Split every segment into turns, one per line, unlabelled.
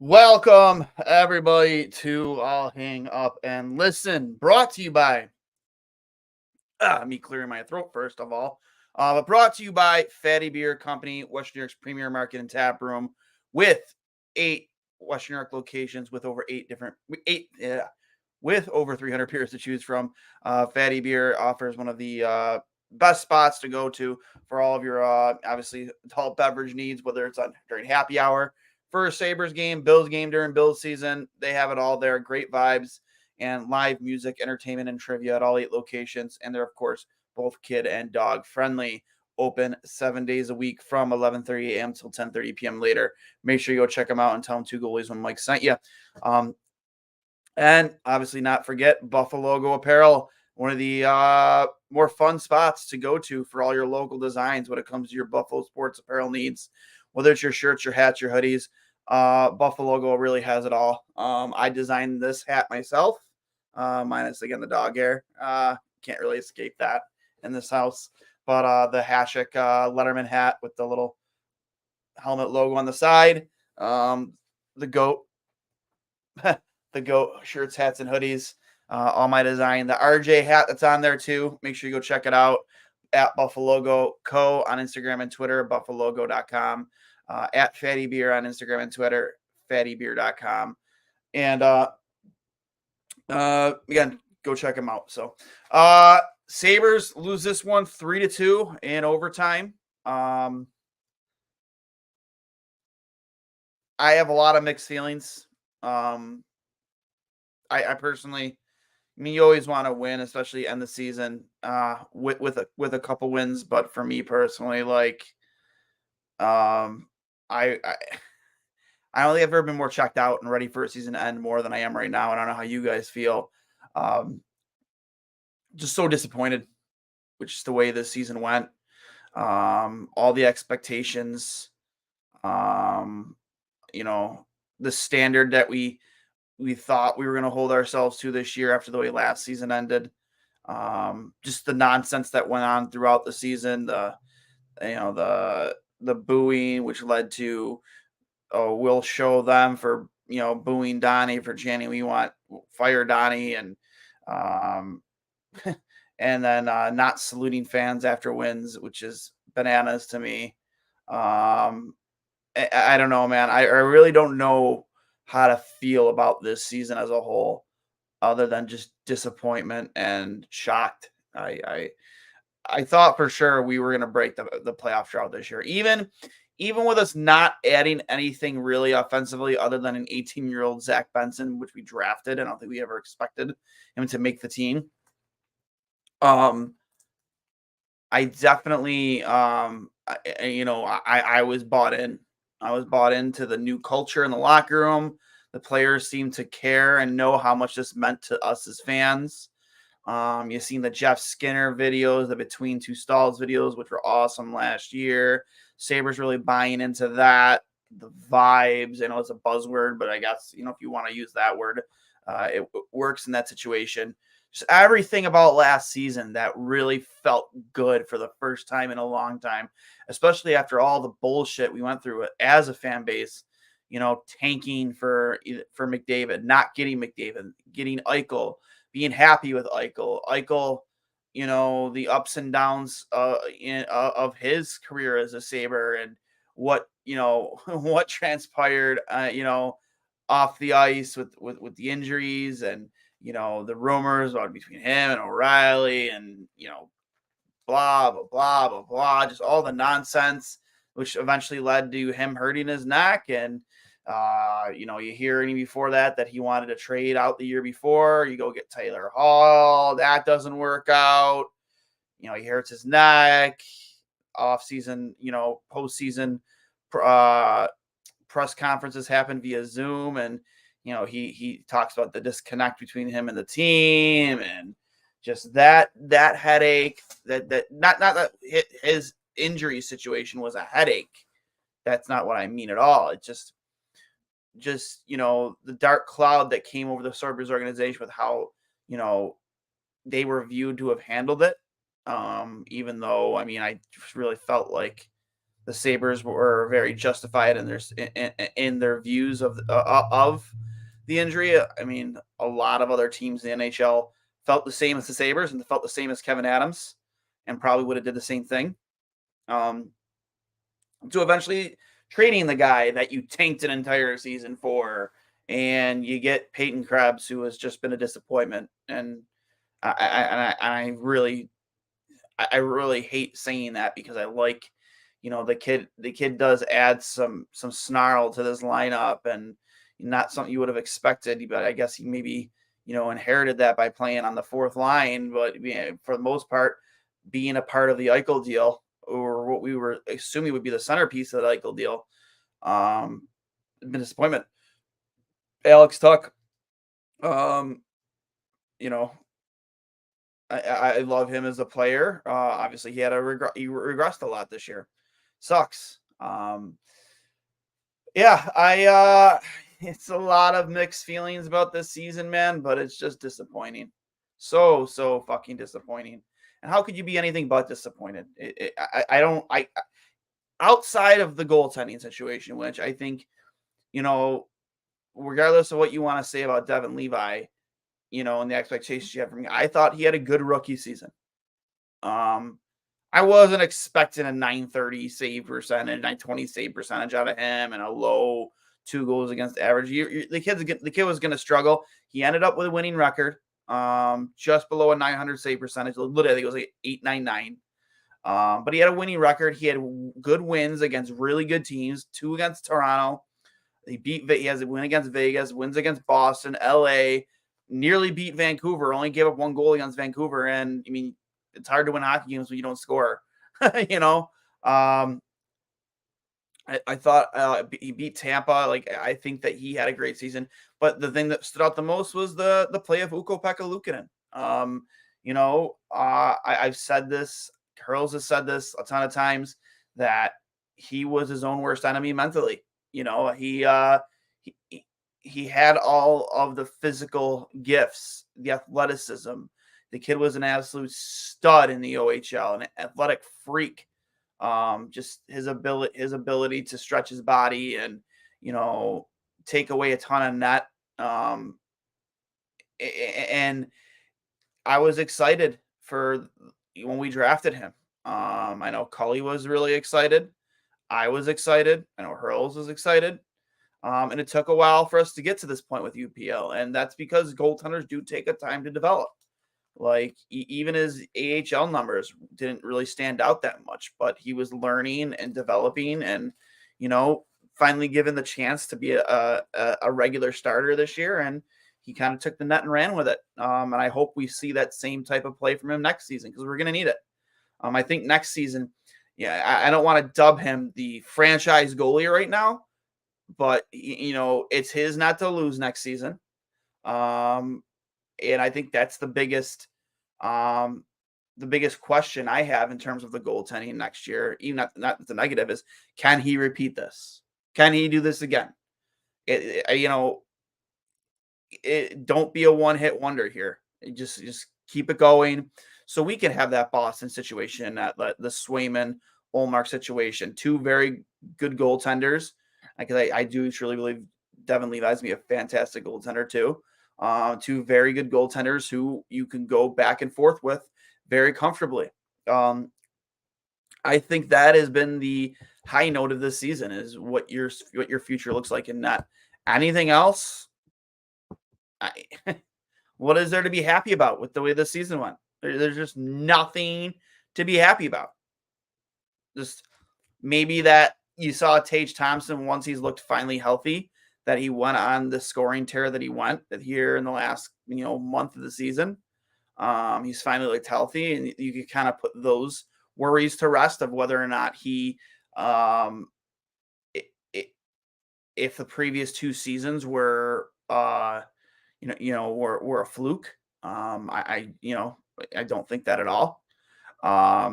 Welcome, everybody, to I'll Hang Up and Listen, brought to you by, me clearing my throat first of all, but brought to you by Fatty Beer Company, Western New York's premier market and tap room, with 8 Western New York locations with over 300 beers to choose from. Fatty Beer offers one of the best spots to go to for all of your obviously adult beverage needs, whether it's during happy hour for a Sabres game, Bills game during Bills season. They have it all there. Great vibes and live music, entertainment, and trivia at all 8 locations. And they're, of course, both kid and dog friendly. Open 7 days a week from 11:30 a.m. till 10:30 p.m. later. Make sure you go check them out and tell them Two Goalies when Mike sent you. And obviously not forget Buffalo Go Apparel, one of the more fun spots to go to for all your local designs when it comes to your Buffalo sports apparel needs. Whether it's your shirts, your hats, your hoodies, Buffalo Go really has it all. I designed this hat myself, minus, again, the dog hair. Can't really escape that in this house. But the Hashik Letterman hat with the little helmet logo on the side. The GOAT. The GOAT shirts, hats, and hoodies. All my design. The RJ hat that's on there too. Make sure you go check it out at Buffalo Go Co. on Instagram and Twitter, buffalogo.com. At Fatty Beer on Instagram and Twitter, fattybeer.com. And again, go check them out. So Sabres lose this one 3-2 in overtime. I have a lot of mixed feelings. I personally, you always want to win, especially end the season with a couple wins. But for me personally, like, I don't think I've ever been more checked out and ready for a season to end more than I am right now. And I don't know how you guys feel. Just so disappointed, which is the way this season went. All the expectations, the standard that we thought we were going to hold ourselves to this year after the way last season ended. Just the nonsense that went on throughout the season, the booing, which led to, we'll show them for, booing Donnie for chanting, we want fire Donnie. And, and then not saluting fans after wins, which is bananas to me. I don't know, man. I really don't know how to feel about this season as a whole, other than just disappointment and shocked. I thought for sure we were going to break the playoff drought this year, even with us not adding anything really offensively other than an 18-year-old Zach Benson, which we drafted. I don't think we ever expected him to make the team. I definitely, I was bought in. I was bought into the new culture in the locker room. The players seemed to care and know how much this meant to us as fans. You've seen the Jeff Skinner videos, the Between Two Stalls videos, which were awesome last year. Sabres really buying into that. The vibes, I know it's a buzzword, but I guess, if you want to use that word, it works in that situation. Just everything about last season that really felt good for the first time in a long time, especially after all the bullshit we went through as a fan base, tanking for McDavid, not getting McDavid, getting Eichel, being happy with Eichel, the ups and downs of his career as a Sabre, and what, what transpired, off the ice with the injuries, and, the rumors about between him and O'Reilly, and, blah, blah, blah, blah, blah, just all the nonsense, which eventually led to him hurting his neck. And, you hear any before that he wanted to trade out the year before. You go get Taylor Hall. That doesn't work out. He hurts his neck. Off-season, postseason press conferences happen via Zoom. And, he talks about the disconnect between him and the team, and just that headache, that not that his injury situation was a headache. That's not what I mean at all. It's just the dark cloud that came over the Sabres organization with how, they were viewed to have handled it. Even though, I just really felt like the Sabres were very justified in their views of the injury. I mean, a lot of other teams in the NHL felt the same as the Sabres and felt the same as Kevin Adams, and probably would have did the same thing. To eventually trading the guy that you tanked an entire season for, and you get Peyton Krebs, who has just been a disappointment. And I really hate saying that because I like, the kid does add some snarl to this lineup, and not something you would have expected, but I guess he maybe, inherited that by playing on the fourth line. But for the most part, being a part of the Eichel deal, or what we were assuming would be the centerpiece of the Eichel deal, been a disappointment. Alex Tuck, you know, I love him as a player. Obviously, he regressed a lot this year. Sucks. Yeah, it's a lot of mixed feelings about this season, man, but it's just disappointing. So fucking disappointing. And how could you be anything but disappointed? Outside of the goaltending situation, which I think, regardless of what you want to say about Devin Levi, and the expectations you have from him, I thought he had a good rookie season. I wasn't expecting a 930 save percentage, 920 save percentage out of him, and a low 2 goals against average. The kid was going to struggle. He ended up with a winning record, just below a 900 save percentage. Literally, I think it was like 899. But he had a winning record. He had good wins against really good teams. 2 against Toronto. He has a win against Vegas, wins against Boston, LA, nearly beat Vancouver, only gave up 1 goal against Vancouver. And I mean, it's hard to win hockey games when you don't score. I thought he beat Tampa. Like, I think that he had a great season. But the thing that stood out the most was the play of Ukko-Pekka Luukkonen. I've said this, Hurls has said this a ton of times, that he was his own worst enemy mentally. He had all of the physical gifts, the athleticism. The kid was an absolute stud in the OHL, an athletic freak. Just his ability to stretch his body and, take away a ton of net. And I was excited for when we drafted him. I know Cully was really excited. I was excited. I know Hurls was excited. And it took a while for us to get to this point with UPL. And that's because goaltenders do take a time to develop. Like, even his AHL numbers didn't really stand out that much, but he was learning and developing and, finally given the chance to be a regular starter this year. And he kind of took the net and ran with it. And I hope we see that same type of play from him next season, because we're going to need it. I think next season, I don't want to dub him the franchise goalie right now, but, it's his not to lose next season. And I think that's the biggest question I have in terms of the goaltending next year, even not the negative, is, can he repeat this? Can he do this again? Don't be a one-hit wonder here. Just keep it going, so we can have that Boston situation, the Swayman Ullmark situation. 2 very good goaltenders. Because I do truly believe Devin Levi is going to be a fantastic goaltender too. 2 very good goaltenders who you can go back and forth with very comfortably. I think that has been the high note of this season, is what your future looks like in net. Anything else? What is there to be happy about with the way this season went? There's just nothing to be happy about. Just maybe that you saw Tage Thompson, once he's looked finally healthy, that he went on the scoring tear that he went here in the last month of the season. He's finally looked healthy, and you can kind of put those worries to rest of whether or not he, if the previous 2 seasons were, were a fluke. I don't think that at all. I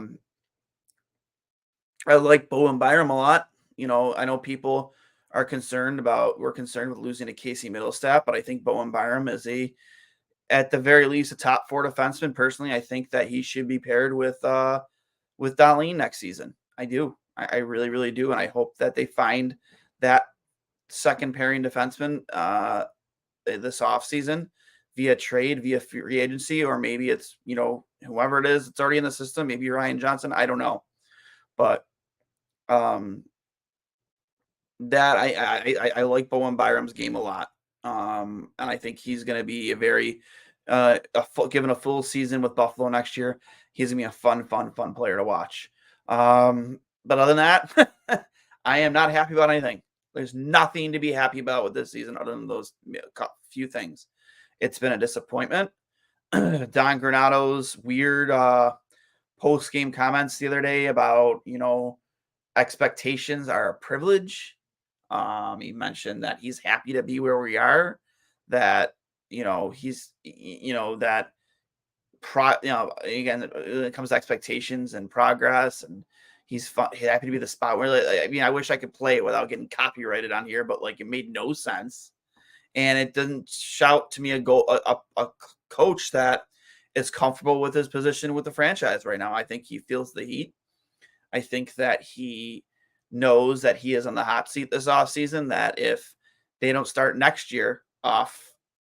like Bowen Byram a lot. I know people are concerned with losing to Casey Middlestat, but I think Bowen Byram is at the very least, a top 4 defenseman. Personally, I think that he should be paired with Dahlin next season. I do. I really, really do. And I hope that they find that second pairing defenseman this offseason via trade, via free agency, or maybe it's, whoever it is, it's already in the system. Maybe Ryan Johnson. I don't know. But um, that I like Bowen Byram's game a lot. And I think he's going to be a very, given a full season with Buffalo next year, he's going to be a fun player to watch. But other than that, I am not happy about anything. There's nothing to be happy about with this season other than those few things. It's been a disappointment. Don Granado's weird post-game comments the other day about, expectations are a privilege. He mentioned that he's happy to be where we are, that, he's, that, again, when it comes to expectations and progress, and he's happy to be the spot where, I wish I could play it without getting copyrighted on here, but it made no sense. And it doesn't shout to me a coach that is comfortable with his position with the franchise right now. I think he feels the heat. I think that he knows that he is on the hot seat this offseason, that if they don't start next year off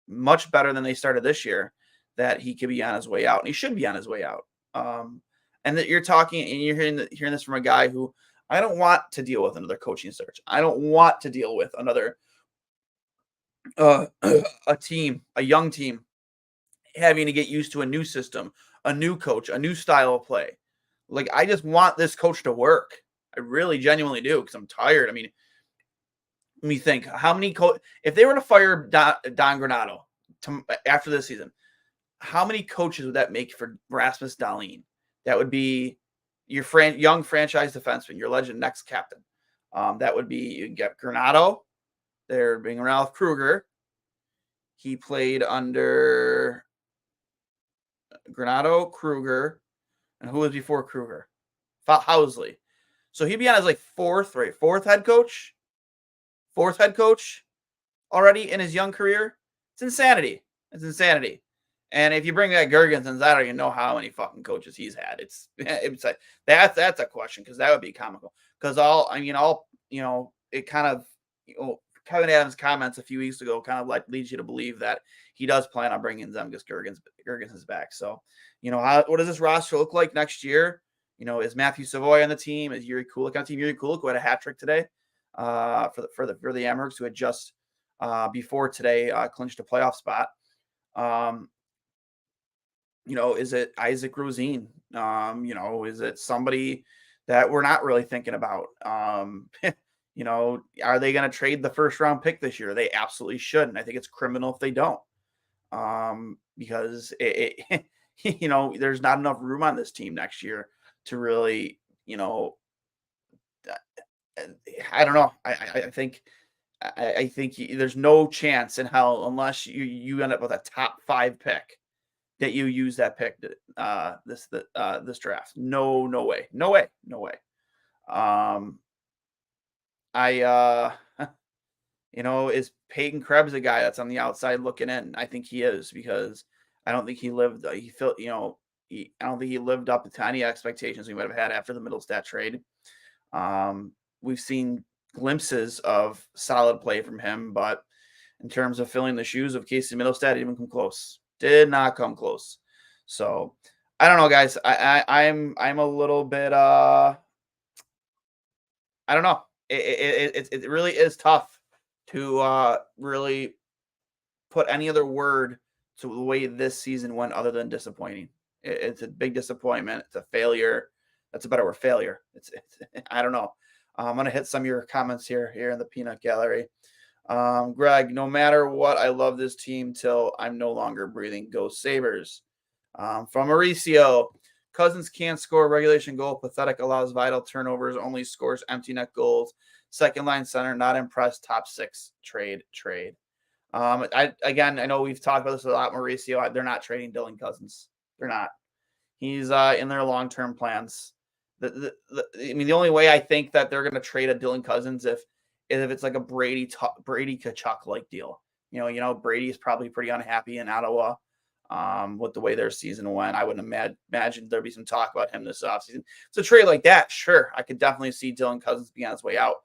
much better than they started this year, that he could be on his way out, and he should be on his way out. And that you're talking and you're hearing this from a guy who, I don't want to deal with another coaching search. I don't want to deal with another a young team having to get used to a new system, a new coach, a new style of play. I just want this coach to work. I really genuinely do, because I'm tired. Let me think. How many if they were to fire Don Granado after this season, how many coaches would that make for Rasmus Dahlin? That would be your young franchise defenseman, your legend next captain. That would be, you get Granado. They're being Ralph Kruger. He played under Granado, Kruger, and who was before Kruger? Housley. So he'd be on his fourth head coach already in his young career. It's insanity. And if you bring back Gergensons, I don't even know how many fucking coaches he's had. It's that's a question, because that would be comical. Because it kind of, Kevin Adams' comments a few weeks ago kind of leads you to believe that he does plan on bringing Zemgus Girgensons back. So, what does this roster look like next year? Is Matthew Savoy on the team? Is Yuri Kulik on the team? Yuri Kulik, who had a hat trick today for the Amherst, who had just before today clinched a playoff spot. Is it Isaac Rosine? Is it somebody that we're not really thinking about? Are they going to trade the first round pick this year? They absolutely shouldn't. I think it's criminal if they don't, because there's not enough room on this team next year to really, I don't know. I think there's no chance in hell, unless you end up with a top 5 pick, that you use that pick this draft. No way. Is Peyton Krebs a guy that's on the outside looking in? I think he is, because I don't think he lived up to any expectations we might have had after the Middlestat trade. We've seen glimpses of solid play from him, but in terms of filling the shoes of Casey Middlestat, did not come close. So I don't know, guys. I'm a little bit I don't know. It really is tough to really put any other word to the way this season went other than disappointing. It's a big disappointment. It's a failure. That's a better word, failure. It's I don't know. I'm going to hit some of your comments here in the peanut gallery. Greg, no matter what, I love this team till I'm no longer breathing. Go Sabres. From Mauricio, Cousins can't score a regulation goal. Pathetic, allows vital turnovers, only scores empty net goals. Second line center, not impressed. Top 6 trade. I know we've talked about this a lot, Mauricio. They're not trading Dylan Cousins. They're not. He's in their long-term plans. The only way I think that they're going to trade a Dylan Cousins if it's like a Brady Kachuk like deal. Brady is probably pretty unhappy in Ottawa. with the way their season went. I wouldn't imagine there'd be some talk about him this offseason. So a trade like that, sure, I could definitely see Dylan Cousins being on his way out.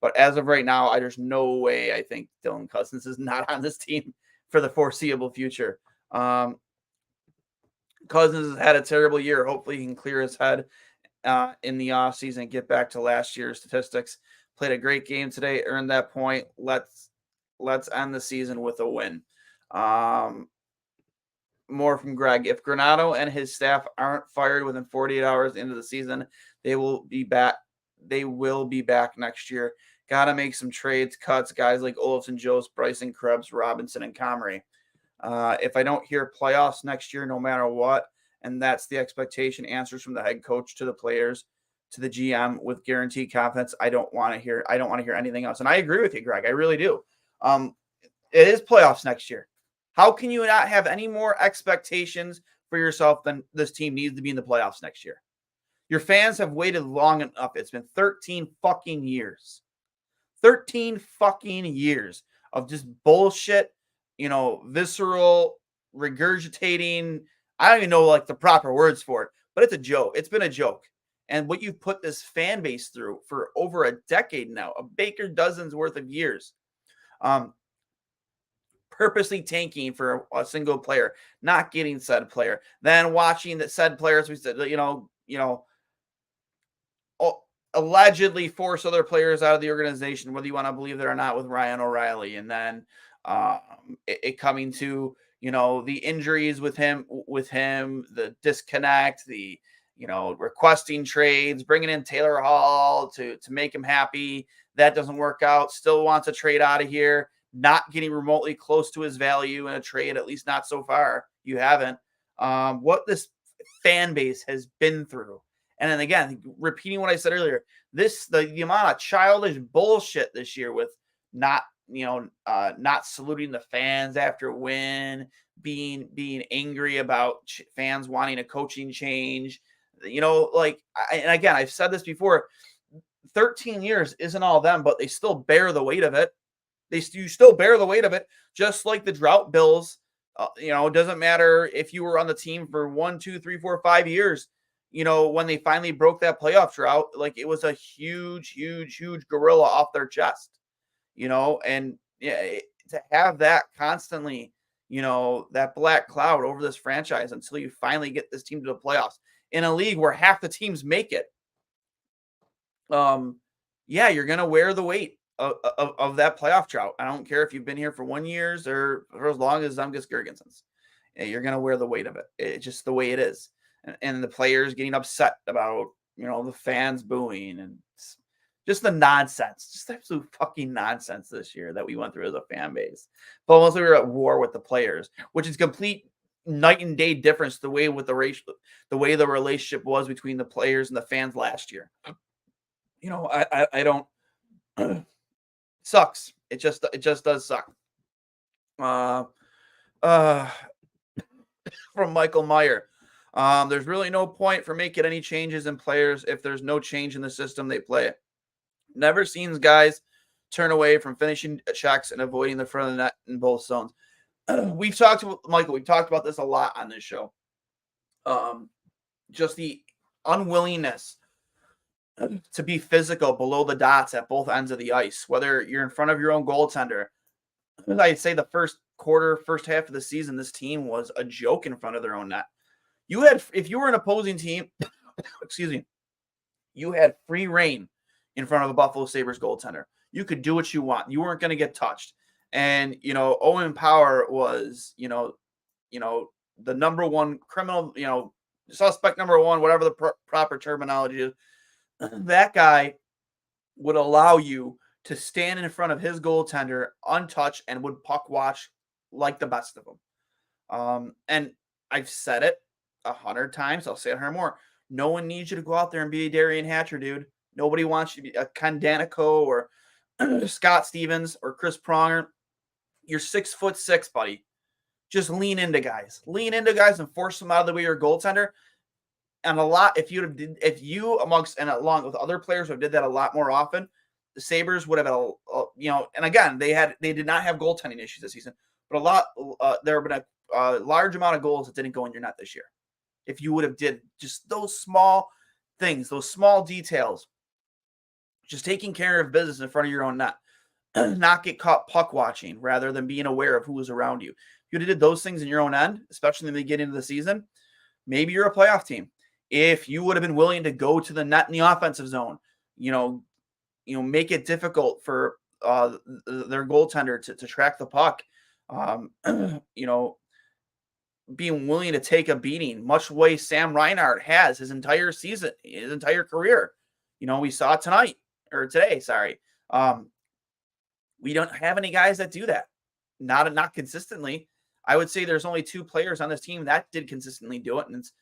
But as of right now, there's no way I think Dylan Cousins is not on this team for the foreseeable future. Cousins has had a terrible year. Hopefully he can clear his head in the offseason and get back to last year's statistics. Played a great game today, earned that point. Let's end the season with a win. More from Greg. If Granato and his staff aren't fired within 48 hours into the season, they will be back. They will be back next year. Got to make some trades, cuts, guys like Olafson, Jost, Bryson, Krebs, Robinson, and Comrie. If I don't hear playoffs next year, no matter what, and that's the expectation, answers from the head coach to the players, to the GM with guaranteed confidence, I don't want to hear anything else. And I agree with you, Greg. I really do. It is playoffs next year. How can you not have any more expectations for yourself than this team needs to be in the playoffs next year? Your fans have waited long enough. It's been 13 fucking years. 13 fucking years of just bullshit, visceral, regurgitating. I don't even know like the proper words for it, but it's a joke. It's been a joke. And what you've put this fan base through for over a decade now, a baker dozen's worth of years. Purposely tanking for a single player, not getting said player, then watching that said players, we said, allegedly force other players out of the organization, whether you want to believe it or not, with Ryan O'Reilly. And then it coming to, the injuries with him, the disconnect, the, requesting trades, bringing in Taylor Hall to make him happy. That doesn't work out. Still wants a trade out of here. Not getting remotely close to his value in a trade, at least not so far. You haven't. What this fan base has been through. And then again, repeating what I said earlier, the amount of childish bullshit this year with not saluting the fans after a win, being angry about fans wanting a coaching change, and again, I've said this before, 13 years isn't all them, but they still bear the weight of it. You still bear the weight of it, just like the drought bills. It doesn't matter if you were on the team for 1, 2, 3, 4, 5 years. When they finally broke that playoff drought, like it was a huge, huge, huge gorilla off their chest. And to have that constantly, that black cloud over this franchise until you finally get this team to the playoffs in a league where half the teams make it. You're gonna wear the weight of that playoff drought. I don't care if you've been here for 1 year or for as long as Zemgus Girgensons. You're going to wear the weight of it. It's just the way it is. And the players getting upset about, the fans booing and just the nonsense, just absolute fucking nonsense this year that we went through as a fan base. But mostly we were at war with the players, which is complete night and day difference the way the relationship was between the players and the fans last year. I don't sucks. It just does suck. From Michael Meyer. There's really no point for making any changes in players if there's no change in the system they play. Never seen guys turn away from finishing checks and avoiding the front of the net in both zones. We've talked about this a lot on this show. Just the unwillingness to be physical below the dots at both ends of the ice, whether you're in front of your own goaltender. I'd say the first half of the season, this team was a joke in front of their own net. If you were an opposing team, you had free reign in front of a Buffalo Sabres goaltender. You could do what you want. You weren't going to get touched. And, Owen Power was, the number one criminal, suspect number one, whatever the proper terminology is. That guy would allow you to stand in front of his goaltender untouched and would puck watch like the best of them. And I've said it 100 times. I'll say it 100 more. No one needs you to go out there and be a Darian Hatcher, dude. Nobody wants you to be a Ken Danico or Scott Stevens or Chris Pronger. You're 6'6", buddy. Just lean into guys. And force them out of the way of your goaltender. And if you amongst and along with other players who did that a lot more often, the Sabres would have and again, they did not have goaltending issues this season, but there have been a large amount of goals that didn't go in your net this year. If you would have did just those small things, those small details, just taking care of business in front of your own net, not get caught puck watching rather than being aware of who was around you. If you did those things in your own end, especially in the beginning of the season, maybe you're a playoff team. If you would have been willing to go to the net in the offensive zone, make it difficult for their goaltender to track the puck, being willing to take a beating, much the way Sam Reinhart has his entire season, his entire career. We saw it today. Sorry. We don't have any guys that do that. Not consistently. I would say there's only 2 players on this team that did consistently do it, and it's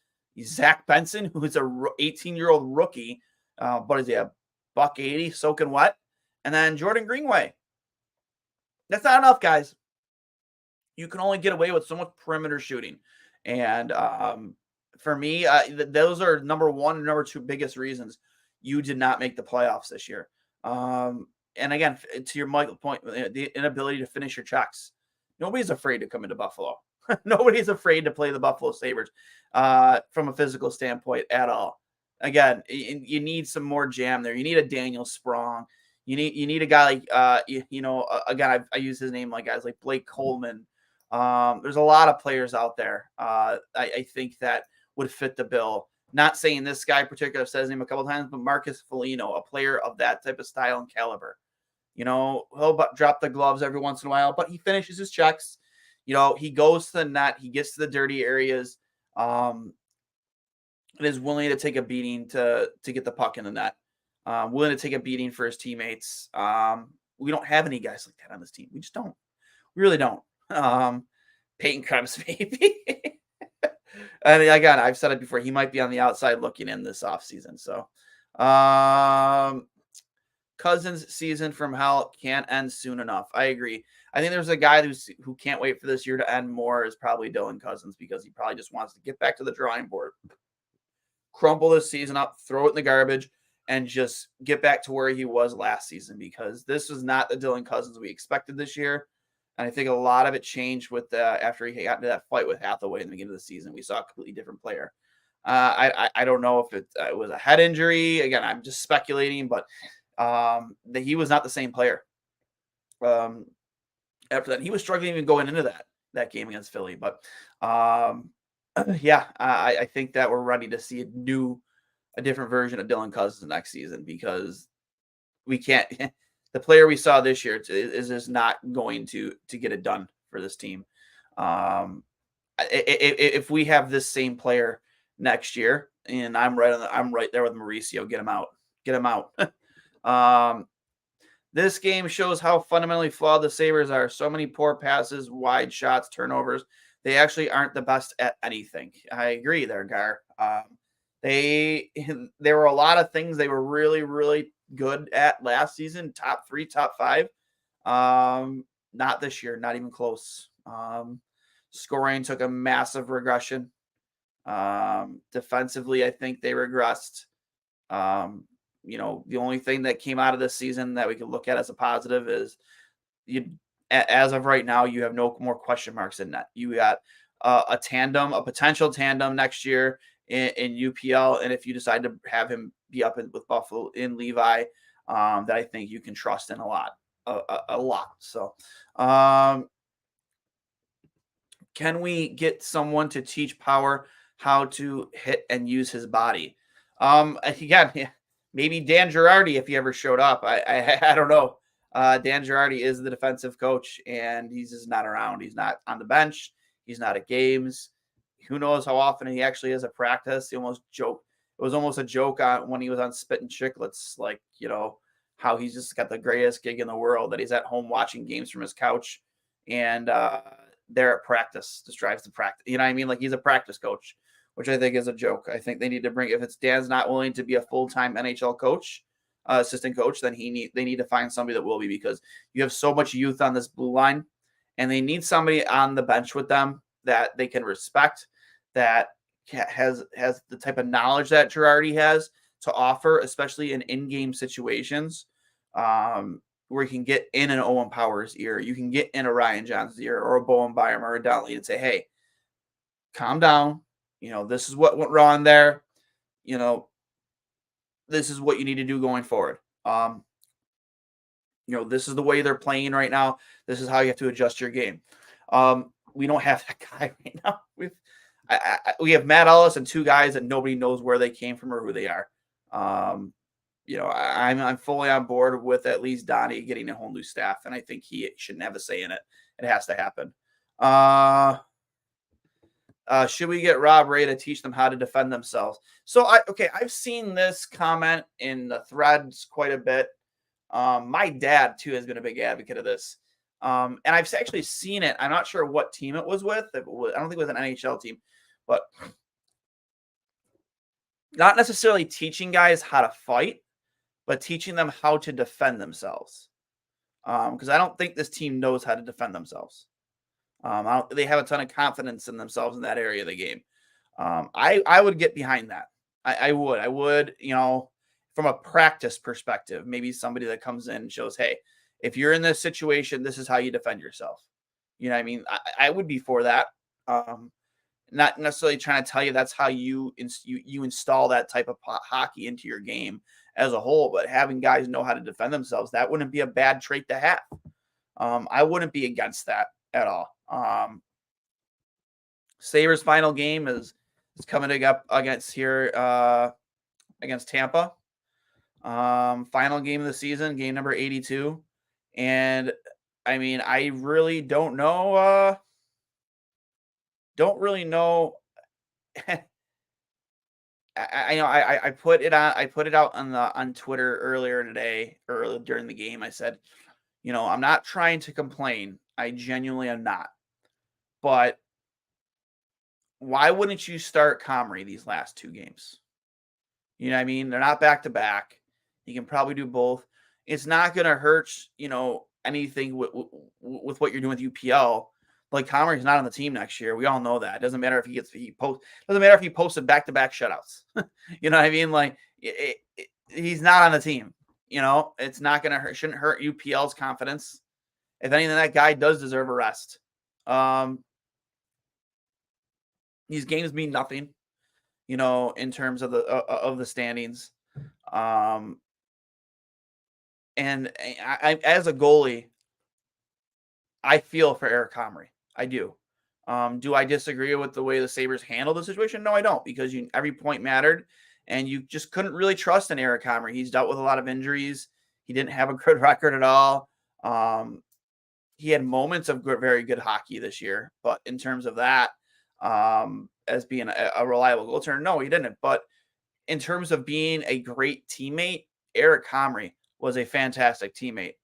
Zach Benson, who is a 18-year-old rookie, but is he a $180 soaking wet, and then Jordan Greenway. That's not enough, guys. You can only get away with so much perimeter shooting, and for me, those are number 1 and number 2 biggest reasons you did not make the playoffs this year. And again, to your Michael point, the inability to finish your checks. Nobody's afraid to come into Buffalo. Nobody's afraid to play the Buffalo Sabres from a physical standpoint at all. Again, you need some more jam there. You need a Daniel Sprong. You need a guy like again, I use his name like guys like Blake Coleman. There's a lot of players out there. I think that would fit the bill. Not saying this guy in particular, I've said his name a couple times, but Marcus Foligno, a player of that type of style and caliber. He'll drop the gloves every once in a while, but he finishes his checks. He goes to the net, he gets to the dirty areas, and is willing to take a beating to get the puck in the net. Willing to take a beating for his teammates. We don't have any guys like that on this team. We just don't. We really don't. Peyton Krebs, maybe. And again, I've said it before, he might be on the outside looking in this offseason. So, Cousins' season from hell can't end soon enough. I agree. I think there's a guy who can't wait for this year to end more is probably Dylan Cousins, because he probably just wants to get back to the drawing board, crumple this season up, throw it in the garbage, and just get back to where he was last season, because this was not the Dylan Cousins we expected this year. And I think a lot of it changed with after he got into that fight with Hathaway in the beginning of the season. We saw a completely different player. I don't know if it was a head injury. Again, I'm just speculating, but that he was not the same player. After that, he was struggling even going into that game against Philly. But yeah, I think that we're ready to see a different version of Dylan Cousins next season, because we can't. The player we saw this year is just not going to get it done for this team. If we have this same player next year, and I'm right there with Mauricio, get him out. Get him out. This game shows how fundamentally flawed the Sabres are. So many poor passes, wide shots, turnovers. They actually aren't the best at anything. I agree there, Gar. There were a lot of things they were really, really good at last season, top 3, top 5. Not this year, not even close. Scoring took a massive regression. Defensively, I think they regressed. The only thing that came out of this season that we could look at as a positive is as of right now, you have no more question marks in net. You got a potential tandem next year in UPL. And if you decide to have him be up with Buffalo in Levi, that I think you can trust in a lot. So, can we get someone to teach Power how to hit and use his body? Again, maybe Dan Girardi, if he ever showed up. I don't know. Dan Girardi is the defensive coach, and he's just not around. He's not on the bench. He's not at games. Who knows how often he actually is at practice? He almost joked. It was almost a joke when he was on Spittin' Chicklets, how he's just got the greatest gig in the world, that he's at home watching games from his couch, and they're at practice, just drives to practice. You know what I mean? Like, he's a practice coach, which I think is a joke. I think they need to bring, if it's Dan's not willing to be a full-time NHL coach, assistant coach, then they need to find somebody that will be, because you have so much youth on this blue line, and they need somebody on the bench with them that they can respect, that has the type of knowledge that Girardi has to offer, especially in in-game situations, where you can get in an Owen Power's ear, you can get in a Ryan Johnson's ear, or a Bowen Byram, or a Donnelly, and say, hey, calm down. This is what went wrong there. You know, this is what you need to do going forward. This is the way they're playing right now. This is how you have to adjust your game. We don't have that guy right now. We have Matt Ellis and two guys that nobody knows where they came from or who they are. I'm fully on board with at least Donnie getting a whole new staff, and I think he shouldn't have a say in it. It has to happen. Should we get Rob Ray to teach them how to defend themselves? So I've seen this comment in the threads quite a bit. My dad too has been a big advocate of this. And I've actually seen it. I'm not sure what team it was with. I don't think it was an NHL team, but not necessarily teaching guys how to fight, but teaching them how to defend themselves. Because I don't think this team knows how to defend themselves. They have a ton of confidence in themselves in that area of the game. I would get behind that. I would, from a practice perspective, maybe somebody that comes in and shows, hey, if you're in this situation, this is how you defend yourself. You know what I mean? I would be for that. Not necessarily trying to tell you that's how you install that type of hockey into your game as a whole, but having guys know how to defend themselves, that wouldn't be a bad trait to have. I wouldn't be against that at all. Sabres final game is coming up against against Tampa. Final game of the season, game number 82. And I mean, I really don't know. Don't really know. I put it on. I put it out on Twitter earlier today, or during the game. I said, I'm not trying to complain. I genuinely am not. But why wouldn't you start Comrie these last two games? You know what I mean? They're not back to back. You can probably do both. It's not going to hurt, anything with what you're doing with UPL. Like Comrie's not on the team next year. We all know that. It doesn't matter if doesn't matter if he posted back-to-back shutouts. You know what I mean? Like he's not on the team. It's not going to shouldn't hurt UPL's confidence. If anything, that guy does deserve a rest. These games mean nothing, in terms of the standings. And I as a goalie, I feel for Eric Comrie. I do. Do I disagree with the way the Sabres handled the situation? No, I don't, because every point mattered, and you just couldn't really trust in Eric Comrie. He's dealt with a lot of injuries. He didn't have a good record at all. He had moments of very good hockey this year, but in terms of that, as being a reliable goaltender, no, he didn't. But in terms of being a great teammate, Eric Comrie was a fantastic teammate.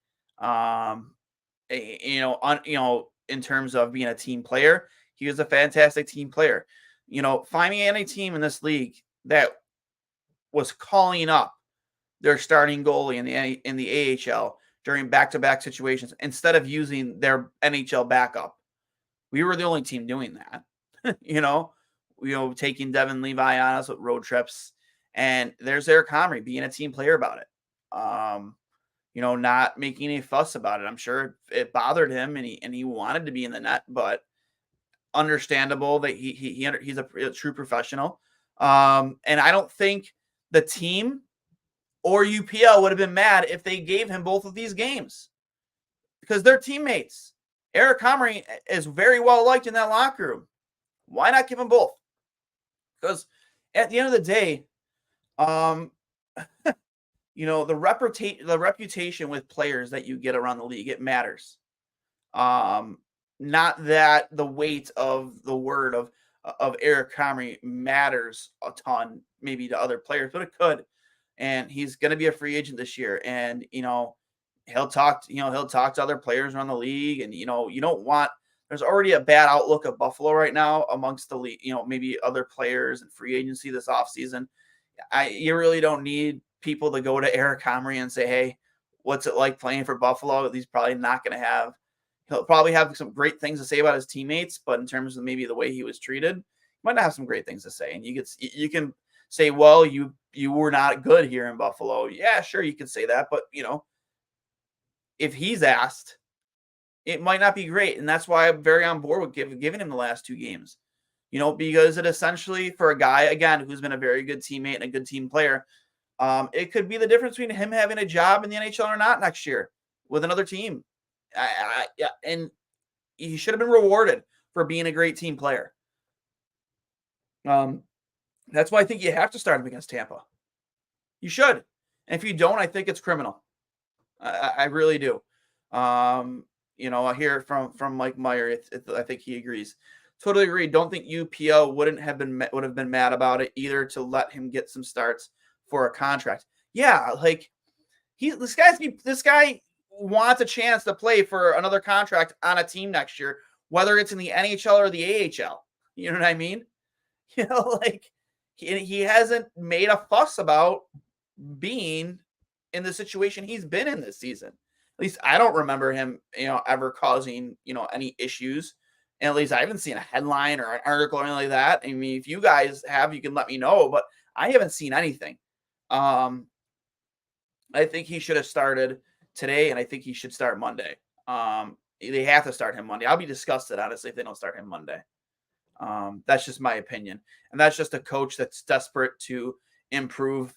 In terms of being a team player, he was a fantastic team player. Find me any team in this league that was calling up their starting goalie in the AHL during back-to-back situations instead of using their NHL backup. We were the only team doing that. Taking Devin Levi on us with road trips, and there's Eric Comrie being a team player about it. Not making a fuss about it. I'm sure it bothered him, and he wanted to be in the net, but understandable that he's a true professional. And I don't think the team or UPL would have been mad if they gave him both of these games, because they're teammates. Eric Comrie is very well liked in that locker room. Why not give him both? Because at the end of the day, the reputation with players that you get around the league, it matters. Not that the weight of the word of Eric Comrie matters a ton, maybe to other players, but it could. And he's going to be a free agent this year, and he'll talk to other players around the league, and you don't want. There's already a bad outlook of Buffalo right now amongst the league, maybe other players and free agency this offseason. You really don't need people to go to Eric Comrie and say, hey, what's it like playing for Buffalo? He's probably not going to have. He'll probably have some great things to say about his teammates, but in terms of maybe the way he was treated, he might not have some great things to say. And you can say, well, you were not good here in Buffalo. Yeah, sure, you could say that, but if he's asked, it might not be great, and that's why I'm very on board with giving him the last two games. because it essentially, for a guy, again, who's been a very good teammate and a good team player, it could be the difference between him having a job in the NHL or not next year with another team. Yeah, and he should have been rewarded for being a great team player. That's why I think you have to start him against Tampa. You should. And if you don't, I think it's criminal. I really do. I hear from Mike Meyer. I think he agrees. Totally agree. Don't think UPL would have been mad about it either to let him get some starts for a contract. Yeah, like this guy wants a chance to play for another contract on a team next year, whether it's in the NHL or the AHL. You know what I mean? Like he hasn't made a fuss about being in the situation he's been in this season. At least I don't remember him, ever causing, any issues. And at least I haven't seen a headline or an article or anything like that. I mean, if you guys have, you can let me know, but I haven't seen anything. I think he should have started today, and I think he should start Monday. They have to start him Monday. I'll be disgusted, honestly, if they don't start him Monday. That's just my opinion. And that's just a coach that's desperate to improve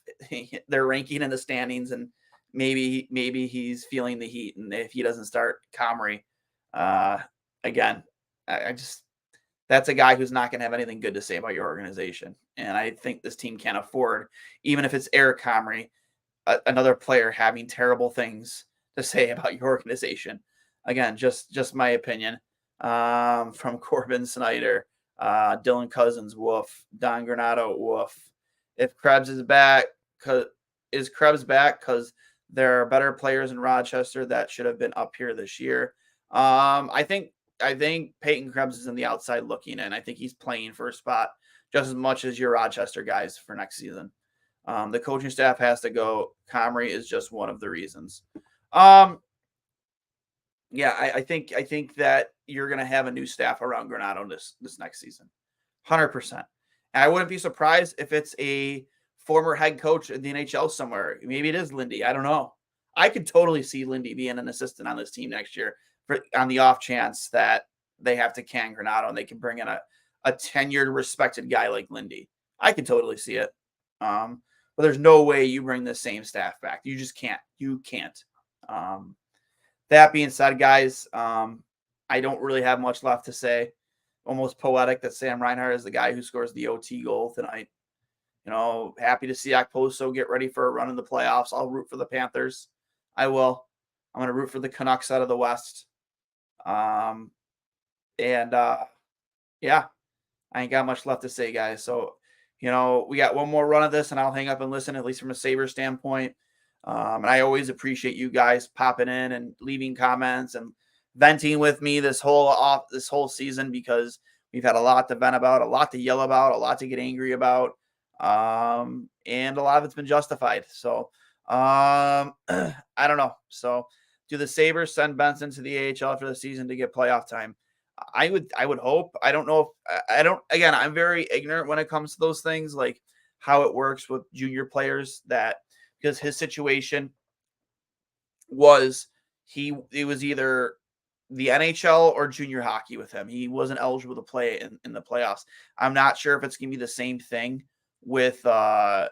their ranking in the standings. And maybe he's feeling the heat. And if he doesn't start Comrie, again, that's a guy who's not going to have anything good to say about your organization. And I think this team can't afford, even if it's Eric Comrie, another player having terrible things to say about your organization. Again, just my opinion. From Corbin Snyder, Dylan Cousins, woof. Don Granato, woof. If Krebs is back, is Krebs back? Because there are better players in Rochester that should have been up here this year. I think Peyton Krebs is on the outside looking in. I think he's playing for a spot just as much as your Rochester guys for next season. The coaching staff has to go. Comrie is just one of the reasons. Yeah, I think that you're going to have a new staff around Granato this next season, 100%. And I wouldn't be surprised if it's a former head coach in the NHL somewhere. Maybe it is Lindy. I don't know. I could totally see Lindy being an assistant on this team next year on the off chance that they have to can Granato and they can bring in a tenured, respected guy like Lindy. I could totally see it. But there's no way you bring the same staff back. You just can't. You can't. That being said, guys, I don't really have much left to say. Almost poetic that Sam Reinhart is the guy who scores the OT goal tonight. Happy to see Okposo get ready for a run in the playoffs. I'll root for the Panthers. I will. I'm going to root for the Canucks out of the West. Yeah, I ain't got much left to say, guys. So, we got one more run of this, and I'll hang up and listen, at least from a Sabres standpoint. And I always appreciate you guys popping in and leaving comments and venting with me this whole season, because we've had a lot to vent about, a lot to yell about, a lot to get angry about. And a lot of it's been justified. So, I don't know. So do the Sabres send Benson to the AHL for the season to get playoff time? I would hope. I don't know again, I'm very ignorant when it comes to those things, like how it works with junior players, because his situation was it was either the NHL or junior hockey with him. He wasn't eligible to play in the playoffs. I'm not sure if it's going to be the same thing with as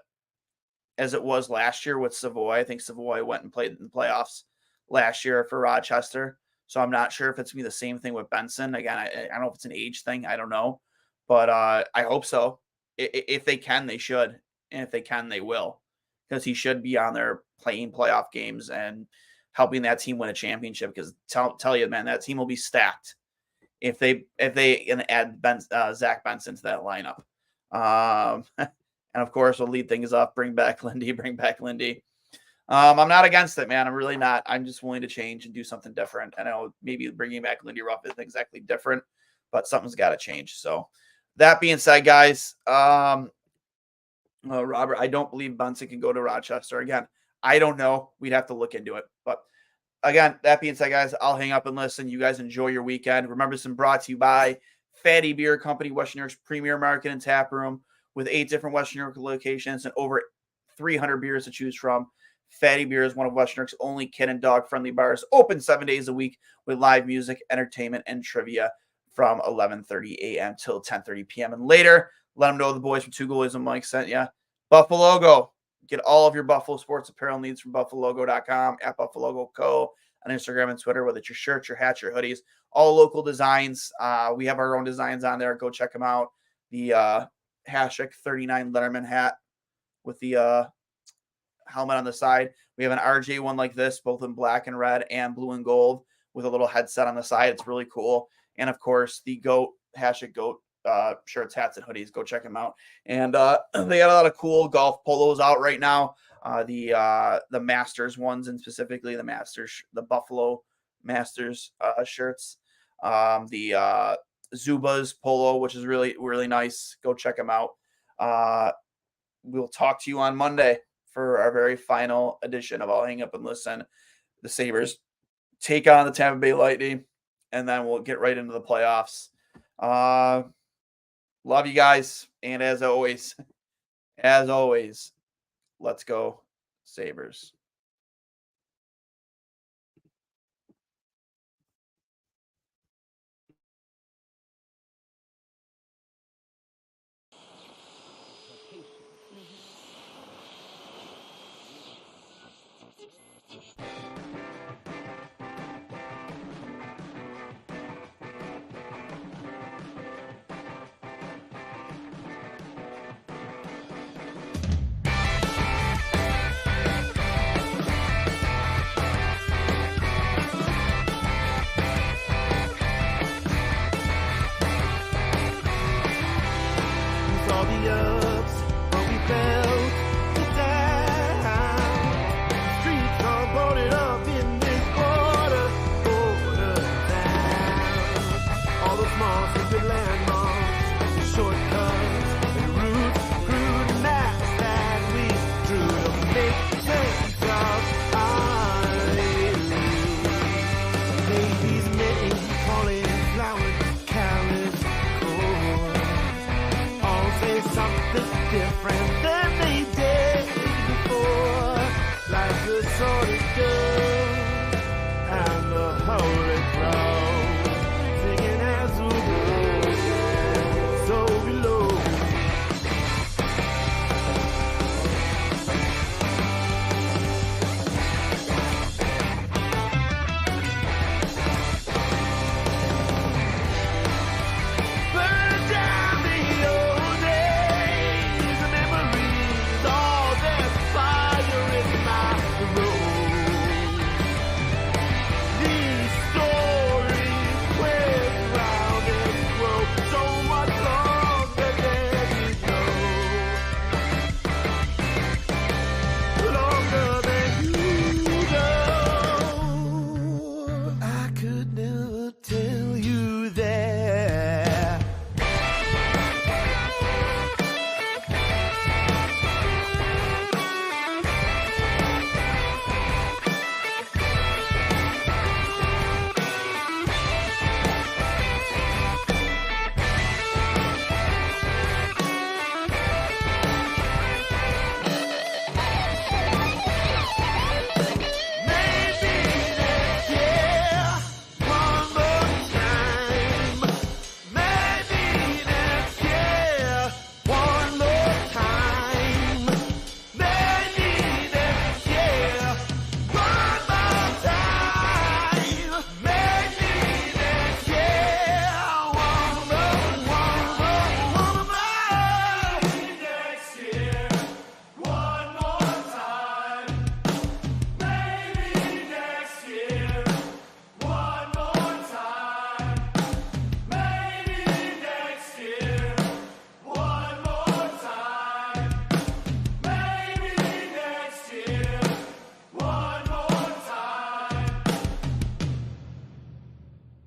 it was last year with Savoy. I think Savoy went and played in the playoffs last year for Rochester. So I'm not sure if it's going to be the same thing with Benson. Again, I don't know if it's an age thing. I don't know. But I hope so. If they can, they should. And if they can, they will. Because he should be on there playing playoff games and helping that team win a championship. Because tell you, man, that team will be stacked if they add Zach Benson to that lineup. And of course, we'll lead things up. Bring back Lindy. I'm not against it, man. I'm really not. I'm just willing to change and do something different. I know maybe bringing back Lindy Ruff isn't exactly different, but something's got to change. So that being said, guys, Robert, I don't believe Benson can go to Rochester again. I don't know. We'd have to look into it. But again, that being said, guys, I'll hang up and listen. You guys enjoy your weekend. Remember, this is brought to you by Fatty Beer Company, Western New York's premier market and tap room, with 8 different Western New York locations and over 300 beers to choose from. Fatty Beer is one of Western New York's only kid and dog friendly bars, open 7 days a week with live music, entertainment, and trivia. from 11:30 a.m. till 10:30 p.m. and later. Let them know the boys from Two Goalies and Mike sent you. Buffalo Logo. Get all of your Buffalo sports apparel needs from buffalogo.com, at Buffalo Logo Co. on Instagram and Twitter, whether it's your shirts, your hats, your hoodies, all local designs. We have our own designs on there. Go check them out. The Hasek 39 Letterman hat with the helmet on the side. We have an RJ one like this, both in black and red and blue and gold with a little headset on the side. It's really cool. And of course, the GOAT, Hasek GOAT shirts, hats, and hoodies. Go check them out. And they got a lot of cool golf polos out right now. The Masters ones, and specifically the Masters, the Buffalo Masters shirts. The Zubaz polo, which is really, really nice. Go check them out. We'll talk to you on Monday for our very final edition of I'll Hang Up and Listen. The Sabres take on the Tampa Bay Lightning, and then we'll get right into the playoffs. Love you guys. And as always, let's go Sabres. Different